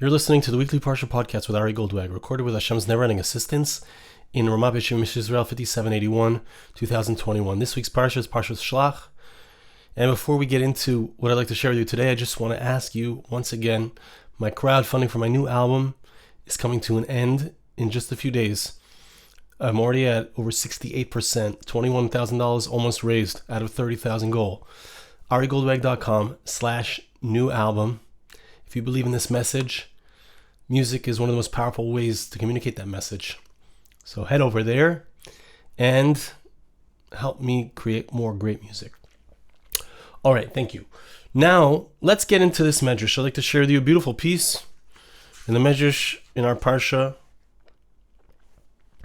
You're listening to the weekly parsha podcast with Ari Goldwag, recorded with Hashem's never-ending assistance in Eretz Yisrael 5781, 2021. This week's parsha is parsha Shlach. And before we get into what I'd like to share with you today, I just want to ask you once again, my crowdfunding for my new album is coming to an end in just a few days. I'm already at over 68%, $21,000 almost raised out of 30,000 goal. arigoldwag.com/new album. If you believe in this message, music is one of the most powerful ways to communicate that message. So head over there and help me create more great music. All right, thank you. Now, let's get into this medrash. I'd like to share with you a beautiful piece in the medrash in our parsha.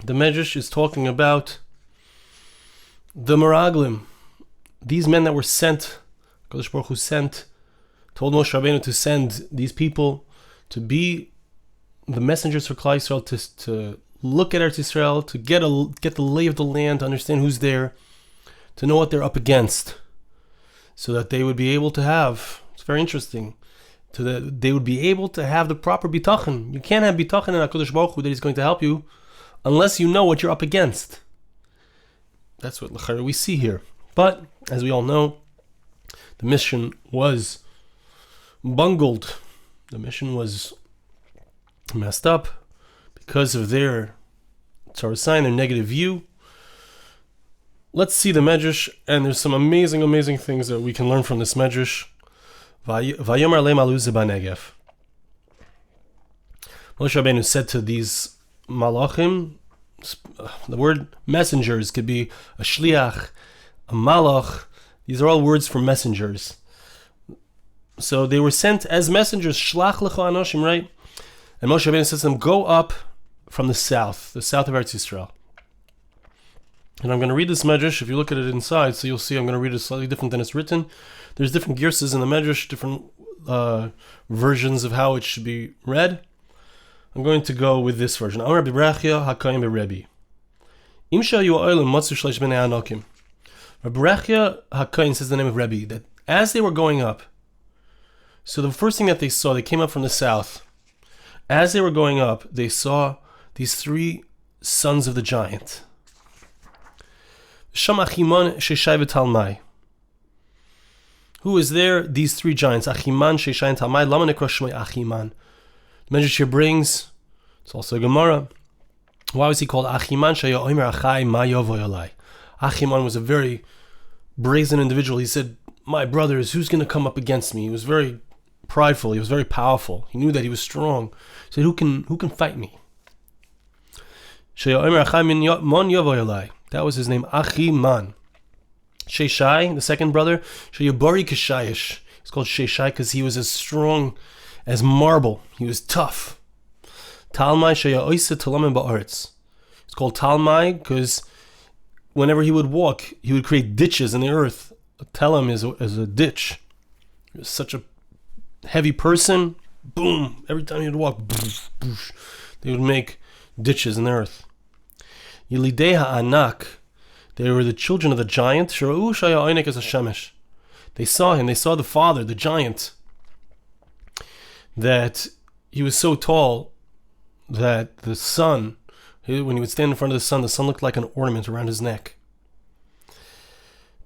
The medrash is talking about the meraglim, these men that were sent, Kadosh Baruch Hu told Moshe Rabbeinu to send these people to be the messengers for Klal Yisrael, to look at Eretz Yisrael, to get the lay of the land, to understand who's there, to know what they're up against, so that they would be able to have, it's very interesting, they would be able to have the proper bitachon. You can't have bitachon in HaKadosh Baruch Hu that He's going to help you unless you know what you're up against. That's what we see here. But, as we all know, the mission was bungled. The mission was messed up because of their Torah sign, their negative view. Let's see the medrash, and there's some amazing things that we can learn from this medrash. Vayomer leim alu ze b'negev. Moshe Rabbeinu said to these malachim, the word messengers could be a shliach, a malach. These are all words for messengers. So they were sent as messengers, Shlach lecha anoshim, right? And Moshe Rabbeinu says to them, go up from the south of Eretz Yisrael. And I'm going to read this medrash. If you look at it inside, so you'll see I'm going to read it slightly different than it's written. There's different girsas in the medrash, different versions of how it should be read. I'm going to go with this version. Amar Berachia Hakayim Berebi. Im shayu oilim matzu shleish bnei anokim. Berachia Hakayim says the name of Rebbe, that as they were going up, so the first thing that they saw, they came up from the south. As they were going up, they saw these three sons of the giant. Sham Achiman, Sheshai v'Talmai. Who is there? These three giants, Achiman, Sheshai, and Talmai. Lama nekra shmei Achiman. The Medrash here brings, it's also a Gemara. Why was he called Achiman? Shaya oimer achai ma yovo yalai. Achiman was a very brazen individual. He said, my brothers, who's going to come up against me? He was very prideful. He was very powerful. He knew that he was strong. He said, who can fight me? That was his name, Achiman. Sheshai, the second brother, Sheyabari Kashayish. He's called Sheshai because he was as strong as marble. He was tough. Talmai Sheyaoisa Talamim Ba'aretz. It's called Talmai because whenever he would walk, he would create ditches in the earth. A Talam is a ditch. He was such a heavy person. Boom! Every time he would walk, boosh, boosh, they would make ditches in the earth. Yilidei ha'anak. They were the children of the giant. Shra'u shaya oinek as a shemesh. They saw him. They saw the father, the giant, that he was so tall that the sun, when he would stand in front of the sun looked like an ornament around his neck.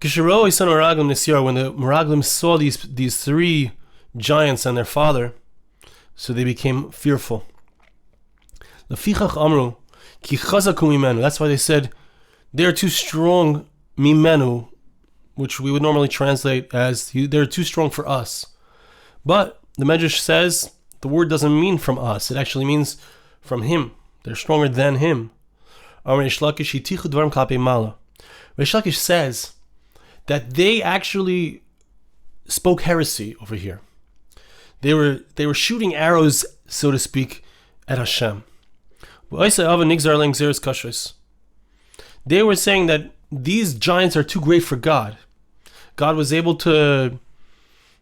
When the meraglim saw these three giants and their father, so they became fearful. That's why they said, they're too strong, mimenu, which we would normally translate as, they're too strong for us. But the Medrash says, the word doesn't mean from us, it actually means from him. They're stronger than him. Reish Lakish says that they actually spoke heresy over here. They were shooting arrows, so to speak, at Hashem. They were saying that these giants are too great for God. God was able to,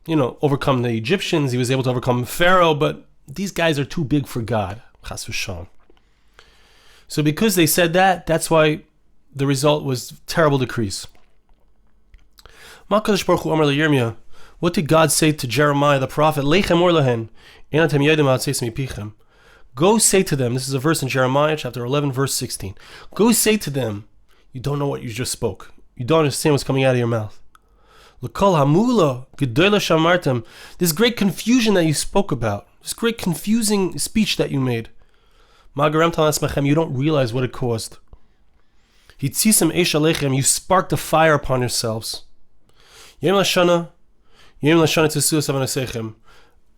overcome the Egyptians. He was able to overcome Pharaoh, but these guys are too big for God. Chas v'shalom. So because they said that, that's why the result was terrible decrees. Kadosh Baruch Hu Amar LeYirmiyah, What did God say to Jeremiah the prophet? Lechem or lehen, enatem yedim ha'atzeis mipichem. Go say to them, this is a verse in Jeremiah chapter 11, verse 16. Go say to them, you don't know what you just spoke. You don't understand what's coming out of your mouth. L'kol hamula gedola shamartem. This great confusion that you spoke about, this great confusing speech that you made. Magaram talasmechem, you don't realize what it caused. Hitzisem eish alechem, you sparked a fire upon yourselves. Yem lashana tzesuas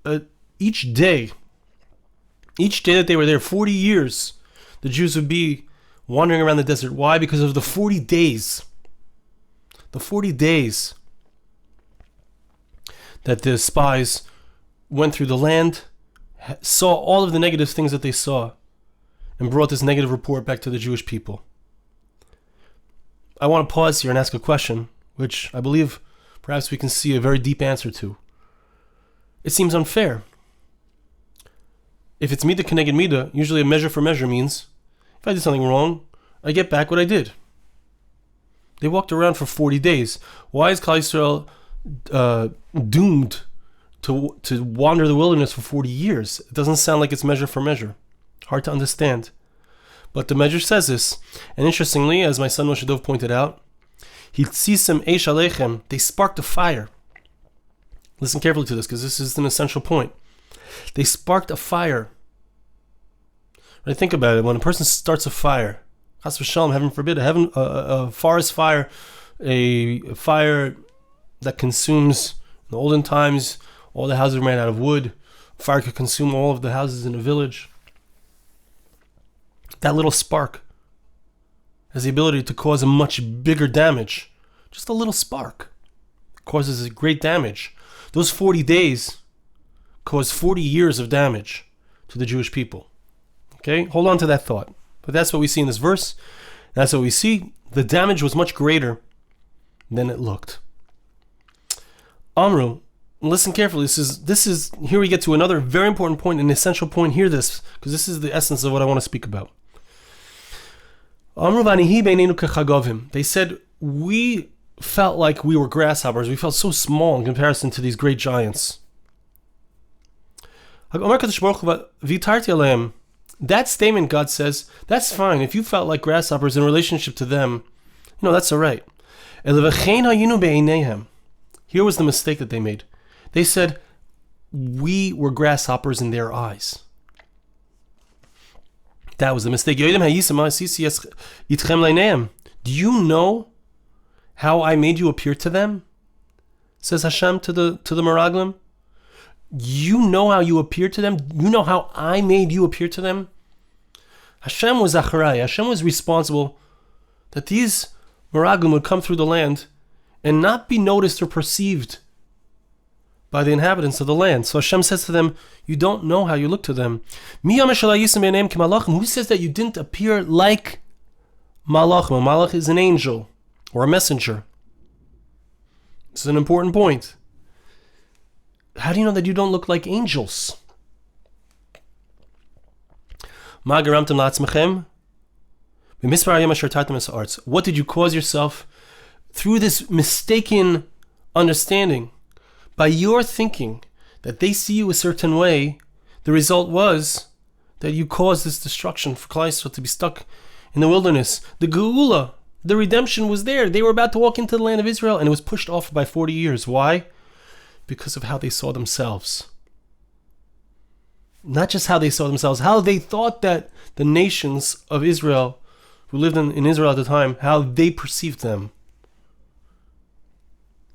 avanasechem. Each day that they were there, 40 years, the Jews would be wandering around the desert. Why? Because of the 40 days. The 40 days that the spies went through the land, saw all of the negative things that they saw, and brought this negative report back to the Jewish people. I want to pause here and ask a question, which I believe perhaps we can see a very deep answer to. It seems unfair. If it's midah keneged midah, usually a measure for measure means, if I did something wrong, I get back what I did. They walked around for 40 days. Why is Klal Yisrael doomed to wander the wilderness for 40 years? It doesn't sound like it's measure for measure. Hard to understand. But the measure says this. And interestingly, as my son Moshe Dov pointed out, Hitzisem eish alechem, they sparked a fire. Listen carefully to this, because this is an essential point. They sparked a fire. When I think about it, when a person starts a fire, Chas v'shalom, heaven forbid, a forest fire, a fire that consumes, in the olden times, all the houses were made out of wood. Fire could consume all of the houses in a village. That little spark has the ability to cause a much bigger damage. Just a little spark causes a great damage. Those 40 days caused 40 years of damage to the Jewish people. Okay, hold on to that thought. But that's what we see in this verse. That's what we see. The damage was much greater than it looked. Amru, listen carefully. This is here we get to another very important point, an essential point. Hear this, because this is the essence of what I want to speak about. Amru v'anihi beinenu kechagovim. They said, we felt like we were grasshoppers. We felt so small in comparison to these great giants. That statement, God says, that's fine. If you felt like grasshoppers in relationship to them, that's all right. Here was the mistake that they made. They said, we were grasshoppers in their eyes. That was the mistake. Do you know how I made you appear to them? Says Hashem to the Meraglim. You know how you appeared to them? You know how I made you appear to them? Hashem was Acharai. Hashem was responsible that these Meraglim would come through the land and not be noticed or perceived by the inhabitants of the land. So Hashem says to them, you don't know how you look to them. Who says that you didn't appear like Malachim? A Malach is an angel or a messenger. This is an important point. How do you know that you don't look like angels? What did you cause yourself through this mistaken understanding? By your thinking that they see you a certain way, the result was that you caused this destruction for Klal Yisrael to be stuck in the wilderness. The Geula, the redemption was there. They were about to walk into the land of Israel, and it was pushed off by 40 years. Why? Because of how they saw themselves. Not just how they saw themselves, how they thought that the nations of Israel, who lived in Israel at the time, how they perceived them.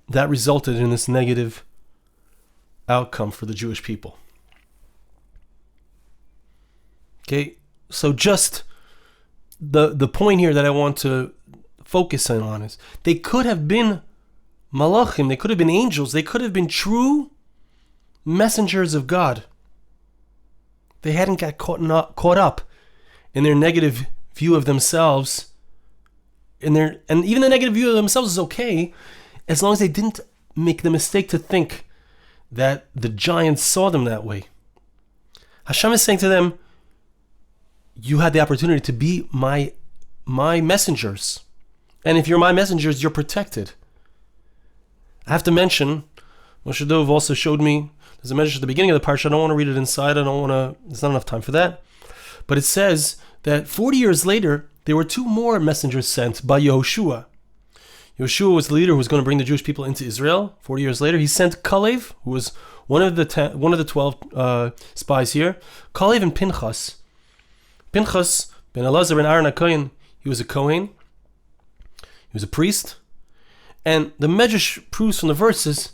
That resulted in this negative outcome for the Jewish people. Okay, so just the point here that I want to focus in on is they could have been malachim, they could have been angels, they could have been true messengers of God. They hadn't got caught up in their negative view of themselves. And even the negative view of themselves is okay, as long as they didn't make the mistake to think that the giants saw them that way. Hashem is saying to them, you had the opportunity to be my messengers. And if you're my messengers, you're protected. I have to mention Moshe Dov also showed me, there's a medrash at the beginning of the parsha. I don't want to read it inside. There's not enough time for that. But it says that 40 years later, there were 2 more messengers sent by Yehoshua. Yehoshua was the leader who was going to bring the Jewish people into Israel. 40 years later, he sent Kalev, who was one of the 12 spies here. Kalev and Pinchos. Pinchos ben Elazar ben Aaron HaKohen, he was a Kohen. He was a priest. And the Medrash proves from the verses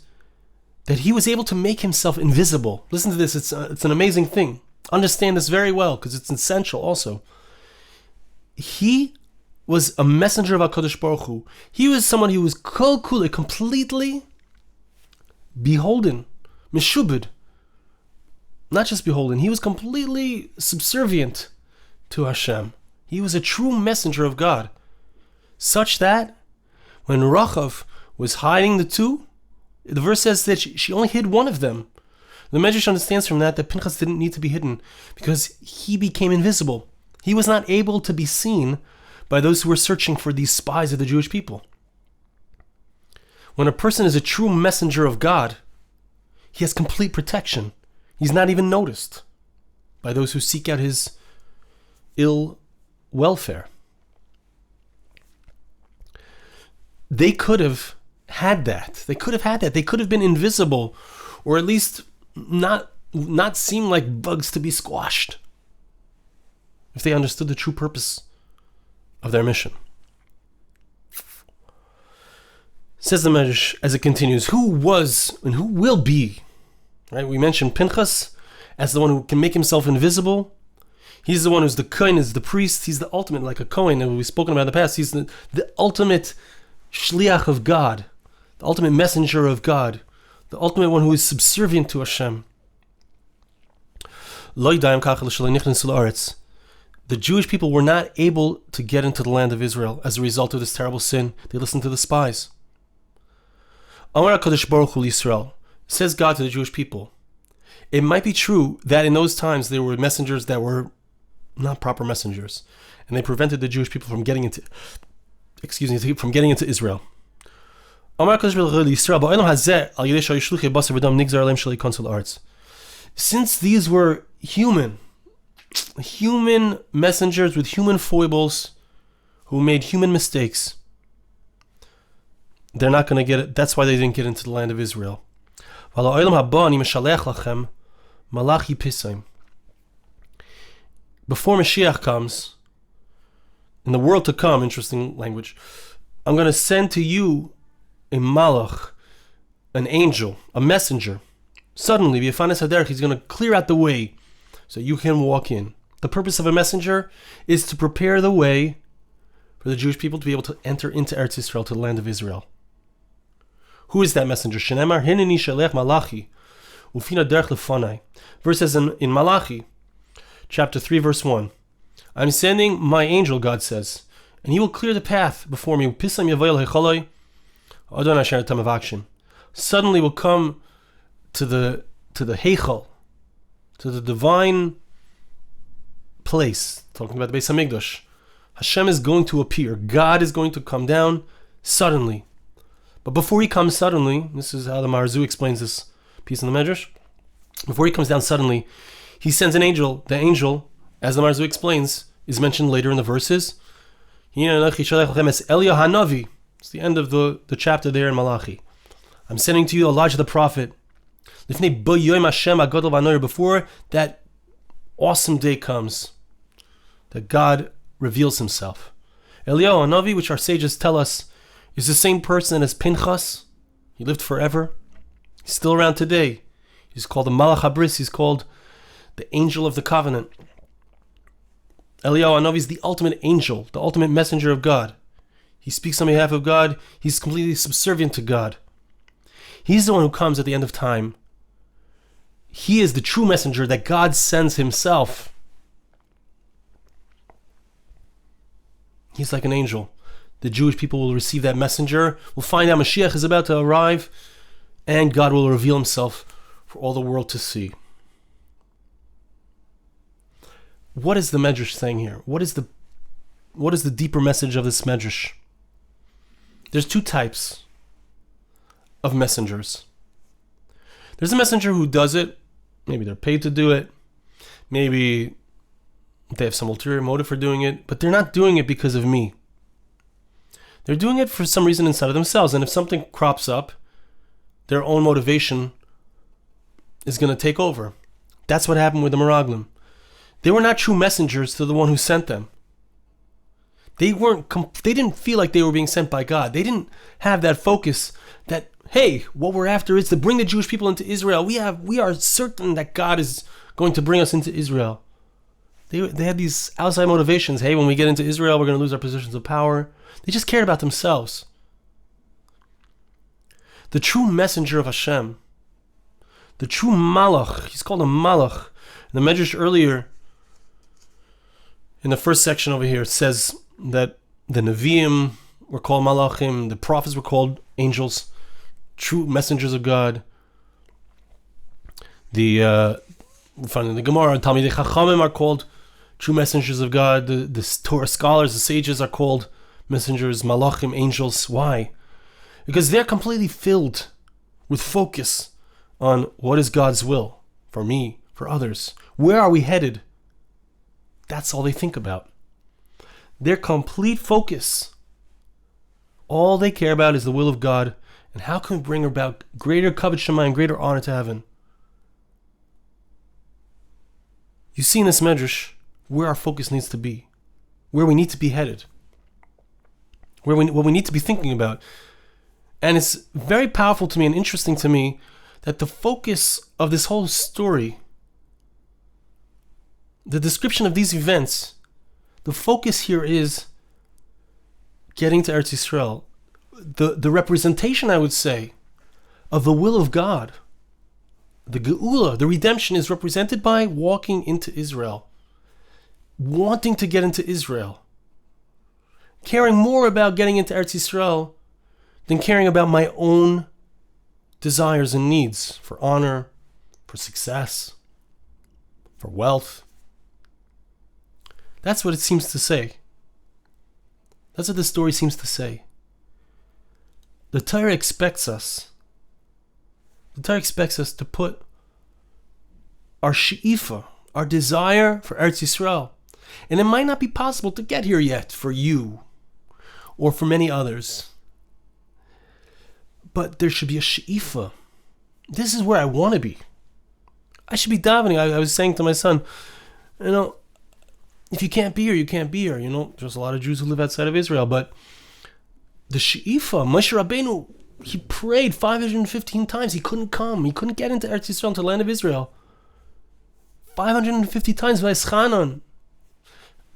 that he was able to make himself invisible. Listen to this, it's an amazing thing. Understand this very well, because it's essential also. He was a messenger of HaKadosh Baruch Hu. He was someone who was kol kule, completely beholden, meshubed. Not just beholden, he was completely subservient to Hashem. He was a true messenger of God. Such that when Rachav was hiding the 2, the verse says that she only hid one of them. The Medrash understands from that Pinchas didn't need to be hidden because he became invisible. He was not able to be seen by those who were searching for these spies of the Jewish people. When a person is a true messenger of God, he has complete protection. He's not even noticed by those who seek out his ill welfare. They could have had that. They could have been invisible, or at least not seem like bugs to be squashed, if they understood the true purpose of their mission. Says the Medrash as it continues, who was and who will be, right? We mentioned Pinchas as the one who can make himself invisible. He's the one who's the Kohen, is the priest. He's the ultimate, like a Kohen, and we've spoken about in the past. He's the ultimate Shliach of God, the ultimate messenger of God, the ultimate one who is subservient to Hashem. The Jewish people were not able to get into the land of Israel as a result of this terrible sin. They listened to the spies. Amar HaKadosh Baruch Hu Yisrael, says God to the Jewish people. It might be true that in those times there were messengers that were not proper messengers, and they prevented the Jewish people from getting into Israel. Since these were human messengers with human foibles who made human mistakes, they're not going to get it. That's why they didn't get into the land of Israel. Before Mashiach comes, in the world to come, interesting language, I'm going to send to you a malach, an angel, a messenger. Suddenly, he's going to clear out the way so you can walk in. The purpose of a messenger is to prepare the way for the Jewish people to be able to enter into Eretz Yisrael, to the land of Israel. Who is that messenger? Shenemar hineni shalech malachi ufina derech lefanai. Verse says in Malachi, chapter 3, verse 1, I'm sending my angel, God says, and he will clear the path before me. Suddenly will come to the Heichal, to the divine place, talking about the Beis Hamikdash. Hashem is going to appear. God is going to come down suddenly. But before he comes suddenly, this is how the Marzu explains this piece in the Medrash. Before he comes down suddenly, he sends an angel. The angel, as the Marzu explains, is mentioned later in the verses. Eliyahu Hanavi. It's the end of the chapter there in Malachi. I'm sending to you Elijah the prophet. Before that awesome day comes, that God reveals himself. Eliyahu Hanavi, which our sages tell us, is the same person as Pinchos. He lived forever. He's still around today. He's called the Malach HaBris. He's called the angel of the covenant. Eliyahu Hanavi is the ultimate angel, the ultimate messenger of God. He speaks on behalf of God. He's completely subservient to God. He's the one who comes at the end of time. He is the true messenger that God sends himself. He's like an angel. The Jewish people will receive that messenger. We'll find out Mashiach is about to arrive, and God will reveal himself for all the world to see. What is the Medrash saying here? What is the deeper message of this Medrash? There's 2 types of messengers. There's a messenger who does it. Maybe they're paid to do it. Maybe they have some ulterior motive for doing it, but they're not doing it because of me. They're doing it for some reason inside of themselves. And if something crops up, their own motivation is going to take over. That's what happened with the Meraglim. They were not true messengers to the one who sent them. They didn't feel like they were being sent by God. They didn't have that focus that, hey, what we're after is to bring the Jewish people into Israel. We are certain that God is going to bring us into Israel. They had these outside motivations. Hey, when we get into Israel, we're going to lose our positions of power. They just cared about themselves. The true messenger of Hashem, the true malach, he's called a malach. The Medrash earlier, in the first section over here, it says that the Nevi'im were called malachim, the prophets were called angels, true messengers of God. The Gemara, Talmidei Chachamim are called true messengers of God. The Torah scholars, the sages are called messengers, malachim, angels. Why? Because they're completely filled with focus on what is God's will for me, for others. Where are we headed? That's all they think about. Their complete focus, all they care about is the will of God and how can we bring about greater kavod shamayim, greater honor to heaven. You see in this medrash where our focus needs to be, where we need to be headed, what we need to be thinking about. And it's very powerful to me and interesting to me that the focus of this whole story, the description of these events, the focus here is getting to Eretz Yisrael. The representation, I would say, of the will of God, the Geula, the redemption, is represented by walking into Israel, wanting to get into Israel, caring more about getting into Eretz Yisrael than caring about my own desires and needs for honor, for success, for wealth. That's what it seems to say. That's what the story seems to say. The Torah expects us to put our she'ifa, our desire for Eretz Yisrael. And it might not be possible to get here yet for you or for many others. But there should be a she'ifa. This is where I want to be. I should be davening. I was saying to my son, if you can't be here, you can't be here. There's a lot of Jews who live outside of Israel. But the she'ifa, Moshe Rabbeinu, he prayed 515 times. He couldn't come. He couldn't get into Eretz Yisrael, into the land of Israel. 550 times by Eschanan.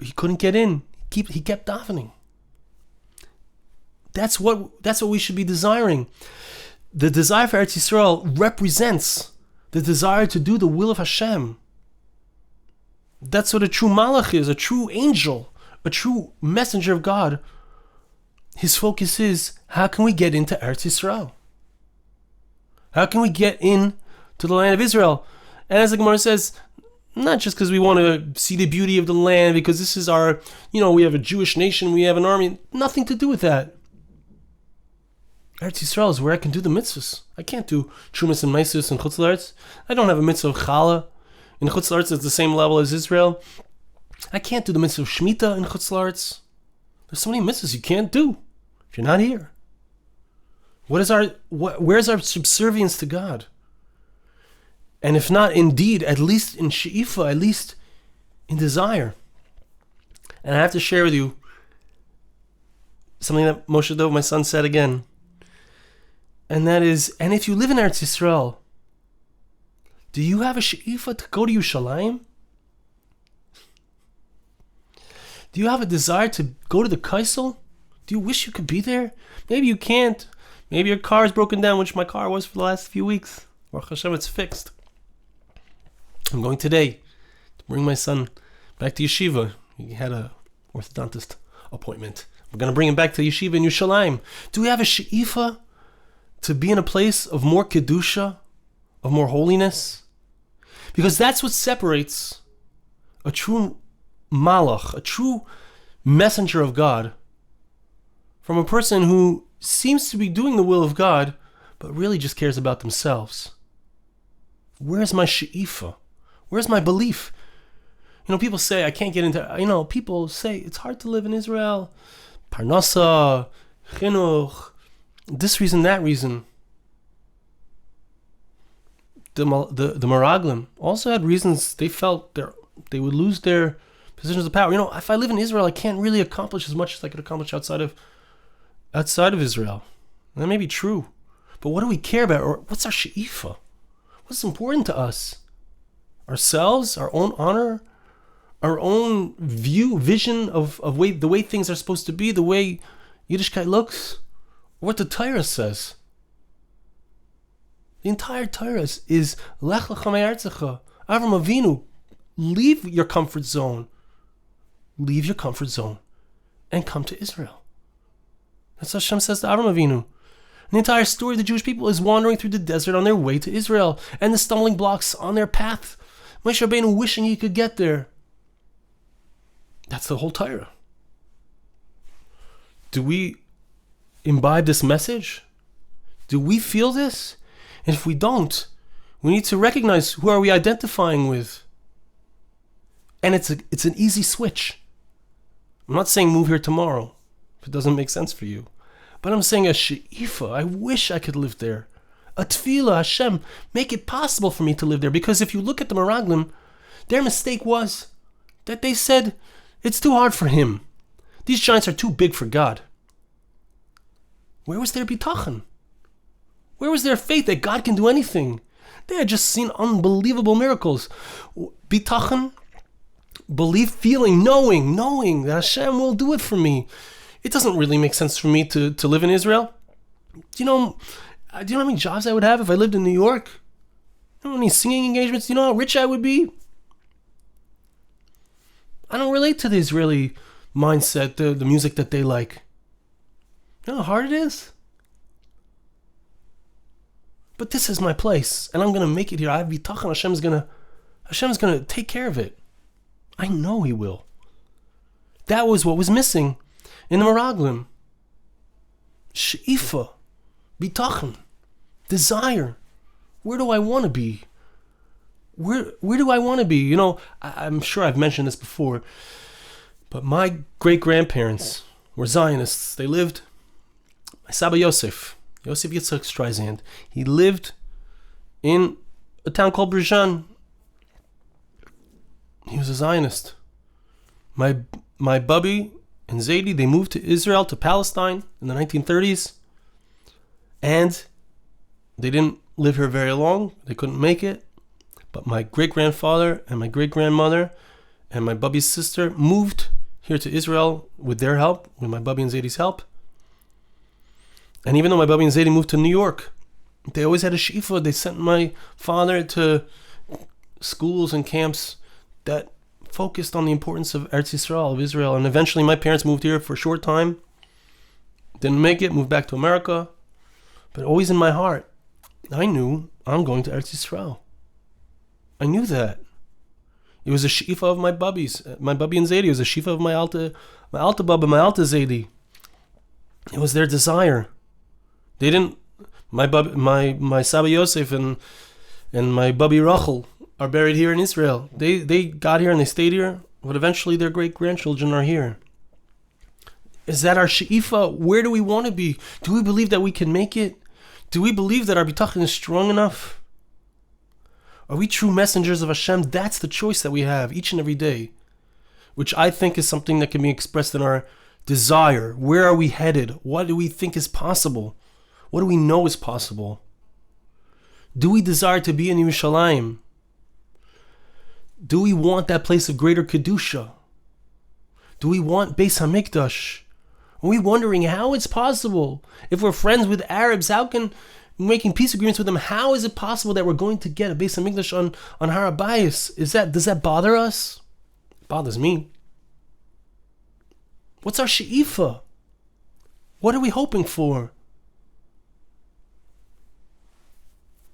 He couldn't get in. He kept davening. That's what we should be desiring. The desire for Eretz Yisrael represents the desire to do the will of Hashem. That's what a true malach is, a true angel, a true messenger of God. His focus is, how can we get into Eretz Yisrael? How can we get in to the land of Israel? And as the Gemara says, not just because we want to see the beauty of the land, because this is our, we have a Jewish nation, we have an army. Nothing to do with that. Eretz Yisrael is where I can do the mitzvahs. I can't do Trumas and Maisus and Chutz La'aretz. I don't have a mitzvah of Chala. In Chutz La'aretz, it's the same level as Israel. I can't do the mitzvah of Shemitah in Chutz La'aretz. There's so many mitzvahs you can't do if you're not here. Where's our subservience to God? And if not in deed, at least in she'ifa, at least in desire. And I have to share with you something that Moshe Dov, my son, said again. And that is, and if you live in Eretz Yisrael, do you have a she'ifa to go to Yerushalayim? Do you have a desire to go to the Kaisel? Do you wish you could be there? Maybe you can't. Maybe your car is broken down, which my car was for the last few weeks. Baruch Hashem, it's fixed. I'm going today to bring my son back to yeshiva. He had a orthodontist appointment. We're going to bring him back to yeshiva in Yerushalayim. Do we have a she'ifa to be in a place of more kedusha, of more holiness? Because that's what separates a true malach, a true messenger of God, from a person who seems to be doing the will of God, but really just cares about themselves. Where's my she'ifa? Where's my belief? People say I can't get into, people say it's hard to live in Israel. Parnasa, chinuch, this reason, that reason. The Meraglim also had reasons they felt they would lose their positions of power. If I live in Israel, I can't really accomplish as much as I could accomplish outside of Israel. And that may be true. But what do we care about? Or what's our she'ifa? What's important to us? Ourselves, our own honor, our own vision of the way things are supposed to be, the way Yiddishkeit looks, or what the Torah says. The entire Torah is Lech lecha me'artzecha. Avram Avinu, leave your comfort zone. Leave your comfort zone and come to Israel. That's what Hashem says to Avram Avinu. And the entire story of the Jewish people is wandering through the desert on their way to Israel and the stumbling blocks on their path. Moshe Rabbeinu wishing he could get there. That's the whole Torah. Do we imbibe this message? Do we feel this? And if we don't, we need to recognize who are we identifying with. And it's an easy switch. I'm not saying move here tomorrow if it doesn't make sense for you. But I'm saying a she'ifa. I wish I could live there. A tefillah, Hashem, make it possible for me to live there. Because if you look at the Meraglim, their mistake was that they said, it's too hard for him. These giants are too big for God. Where was their bitachon? Where was their faith that God can do anything? They had just seen unbelievable miracles. Bitachon, belief, feeling, knowing that Hashem will do it for me. It doesn't really make sense for me to live in Israel. Do you know how many jobs I would have if I lived in New York? You know how many singing engagements? Do you know how rich I would be? I don't relate to the Israeli mindset, the music that they like. You know how hard it is? But this is my place, and I'm going to make it here. I have bitachon. Hashem's going to take care of it. I know He will. That was what was missing in the Meraglim. She'ifa, bitachon, desire. Where do I want to be? Where do I want to be? I'm sure I've mentioned this before, but my great-grandparents were Zionists. They lived, my Saba Yosef Yitzchak Streisand, he lived in a town called Brizhan. He was a Zionist. My Bubby and Zaidi, they moved to Israel, to Palestine in the 1930s, and they didn't live here very long. They couldn't make it. But my great-grandfather and my great-grandmother and my Bubby's sister moved here to Israel with their help, with my Bubby and Zaidi's help. And even though my Bubby and Zaidi moved to New York, they always had a she'ifa. They sent my father to schools and camps that focused on the importance of Eretz Yisrael, of Israel. And eventually my parents moved here for a short time. Didn't make it, moved back to America. But always in my heart, I knew I'm going to Eretz Yisrael. I knew that. It was a she'ifa of my Bubbies. My Bubby and Zaidi. It was a she'ifa of my Alta Bubba, my Alta Zaidi. It was their desire. They didn't. My Saba Yosef and my Bubby Rachel are buried here in Israel. They got here and they stayed here, but eventually their great-grandchildren are here. Is that our she'ifa? Where do we want to be? Do we believe that we can make it? Do we believe that our bitachon is strong enough? Are we true messengers of Hashem? That's the choice that we have each and every day, which I think is something that can be expressed in our desire. Where are we headed? What do we think is possible? What do we know is possible? Do we desire to be in Yerushalayim? Do we want that place of greater Kedusha? Do we want Beis HaMikdash? Are we wondering how it's possible? If we're friends with Arabs, how can making peace agreements with them, how is it possible that we're going to get a Beis HaMikdash on Har HaBayis? Does that bother us? It bothers me. What's our she'ifa? What are we hoping for?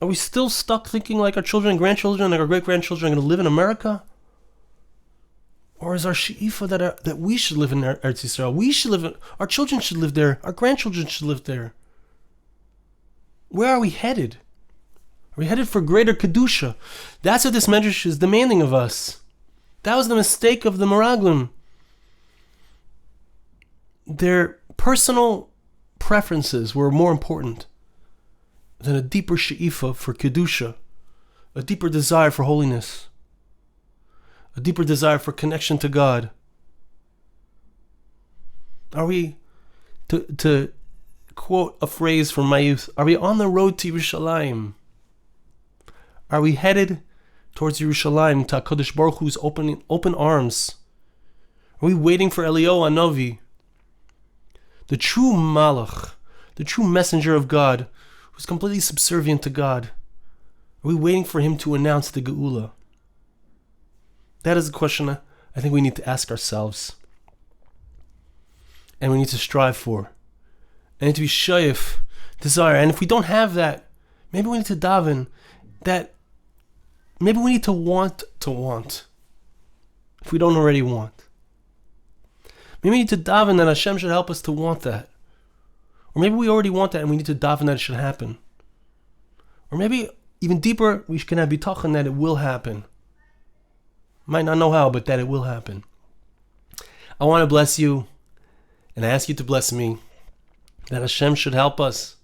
Are we still stuck thinking like our children and grandchildren, like our great-grandchildren are going to live in America? Or is our she'ifa that we should live in Eretz Yisrael? Our children should live there. Our grandchildren should live there. Where are we headed? Are we headed for greater Kedusha? That's what this medrash is demanding of us. That was the mistake of the Meraglim. Their personal preferences were more important than a deeper she'ifa for Kedusha, a deeper desire for holiness, a deeper desire for connection to God. Are we, to quote a phrase from my youth, are we on the road to Yerushalayim? Are we headed towards Yerushalayim, to HaKadosh Baruch Hu's open arms? Are we waiting for Eliyahu Hanavi, the true Malach, the true messenger of God, who's completely subservient to God? Are we waiting for him to announce the Geula? That is a question I think we need to ask ourselves. And we need to strive for. And need to be shayif, desire. And if we don't have that, maybe we need to daven that. Maybe we need to want. If we don't already want. Maybe we need to daven that Hashem should help us to want that. Or maybe we already want that and we need to daven that it should happen. Or maybe even deeper, we can have bitachon that it will happen. Might not know how, but that it will happen. I want to bless you, and I ask you to bless me, that Hashem should help us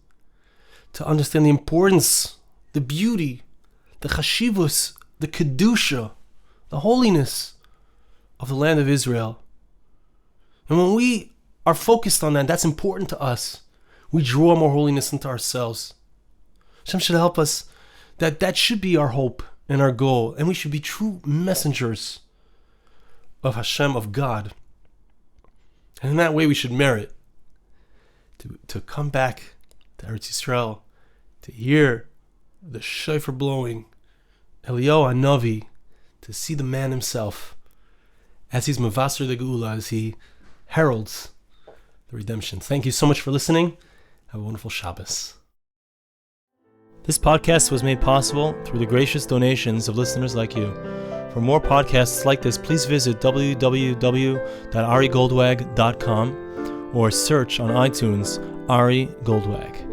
to understand the importance, the beauty, the chashivus, the kedusha, the holiness of the land of Israel. And when we are focused on that, that's important to us. We draw more holiness into ourselves. Hashem should help us that should be our hope and our goal. And we should be true messengers of Hashem, of God. And in that way we should merit to come back to Eretz Yisrael, to hear the shofar blowing, Eliyahu Hanavi, to see the man himself as he's mavasser the Geula, as he heralds the redemption. Thank you so much for listening. Have a wonderful Shabbos. This podcast was made possible through the gracious donations of listeners like you. For more podcasts like this, please visit www.arigoldwag.com or search on iTunes Ari Goldwag.